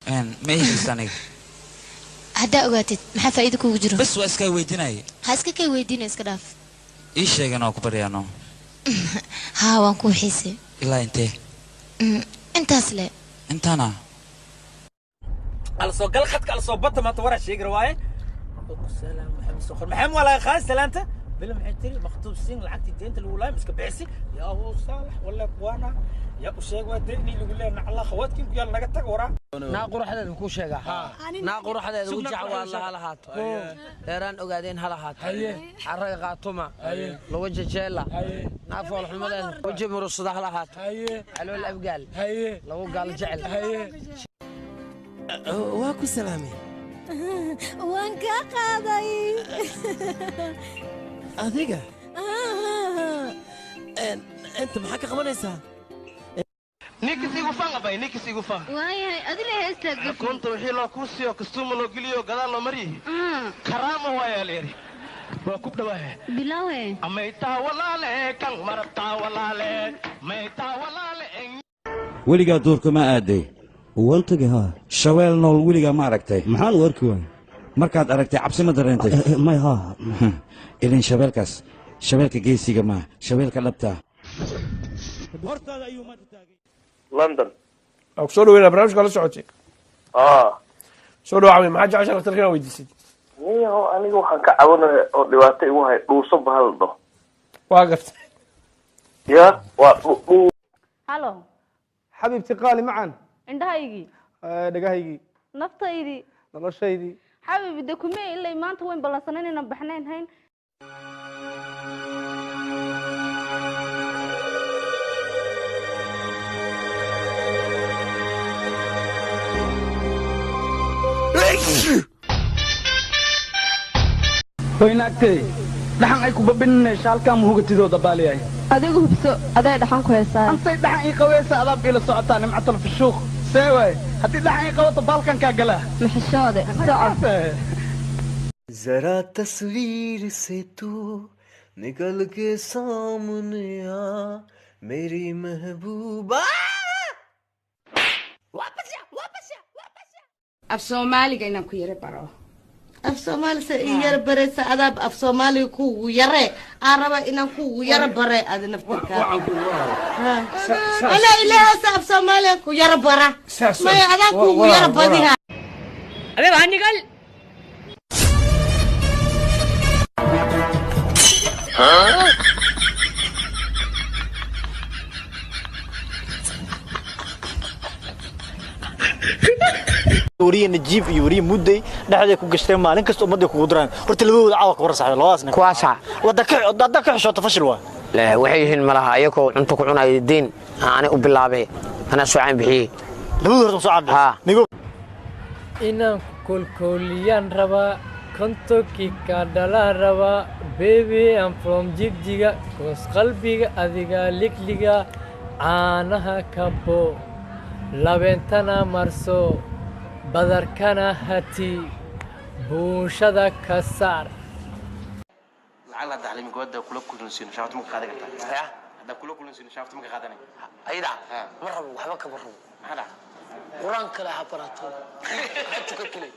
ما يجلساني هدا أوقاتي ما فايدك وجره بس واسكاي ويديناي هاسكا كي ويدينا اسكداف إيش شيء أنا أكبريانو ها وانكو حيسي إلا أنت أنت أصلا أنت أنا على صوت قال خدك على صوت بطل ما تورع شيء رواية السلام محمد سخر محمد ولا خاص سلامته بلا محتري مخطوب سين لعقتي دينت الولاي مسك بعسي يا هو صالح ولا بوانا يا ابو شيخ ودني اللي يقول لنا الله خواتكم يلا naga tag wara naaqur xadeed ku sheega naaqur xadeed ugu jac waa la haato dheeraan ogaadeen hala haato xaraga qaatuma lagu jejeela naafool xumadeed waji murusada hala haato alool abgaal lagu gaal jecel waa ku salaamay waan ka qaaday adiga انت maxaa ka qabanaysaa نيكسي وفان باي نيكسي وفان waayahay adina heesta كنت وحي لو كوسيو كستوم لو غليو غدال لو مريه كرامه وايا ليري وكوب دواه bilaawe اميتا ولا كان مرتا ولا ميتا ولا weligaa duurka ma aaday wantagi haa shaweel nool weligaa ma aragtay maxaan u arki waay markaad aragtay cabsi ma dareentay may haa ilin shabeelkaas shabeelka geesiga ma shabeelka dhabta hortaada ayuu maanta taagay لندن أو سولو وين برنامج قال سعودي سولو عمي ما حد عشان تركنا ويديسيد نيو أنا جو حن كعبنا دواتي وهاي دوصب هالضو واقفت يا هلو حبيبتي قالي معا indhahaygi dhagahaygi naftaydi noloshaydi xabibi dokume ilaa maanta weyn balansanan inaan baxnayn hayn waynaagtay dhaxan ay ku babinaysaa halka muhugatidooda baaliyay adigu hubso aday dhaxan ku heesaa antay dhaxan ay qaweysa adaab ila socotaa nimcatul fishuuq seeway hadii dhaxan ay qawato balkan ka gala maxishoode socod जरा तस्वीर से तू निकल के सामने आ मेरी महबूबा واپس af Soomaaliga inaan ku yare baro af Soomaali sa yar bare sa adab af Soomaali ku yare araba inaan ku yare bare ad naftirka ana ilaaha sa af Soomaali ku yare bara ma ada ku yare badiha abe waanigal وريه نجيب يوريه مودي دحدي ku gashteen maalin kasta umada ku diraan horta labadooda caawa ka warsaxay labaasna kuwaasha wadaka xishooto fashil waa la waxay yihiin malaha ayagoo cunto ku cunay diin aan u bilaabay ana soo caan bixiyay labadooda soo caan ha nigo inaan kulkuliyaan raba kontoki ka dhala raba baby I'm from jigjiga koos qalbiga adiga ligliga aanaha kabo labeentana marso badarkana hati buushada ka saar lacala daclim gobada kula kulansiin shaafta ma qaadan kartaa hada kula kulansiin shaafta ma qaadanay ayda warrab waxba ka warrab hada quraan kala ha barato ha tukakile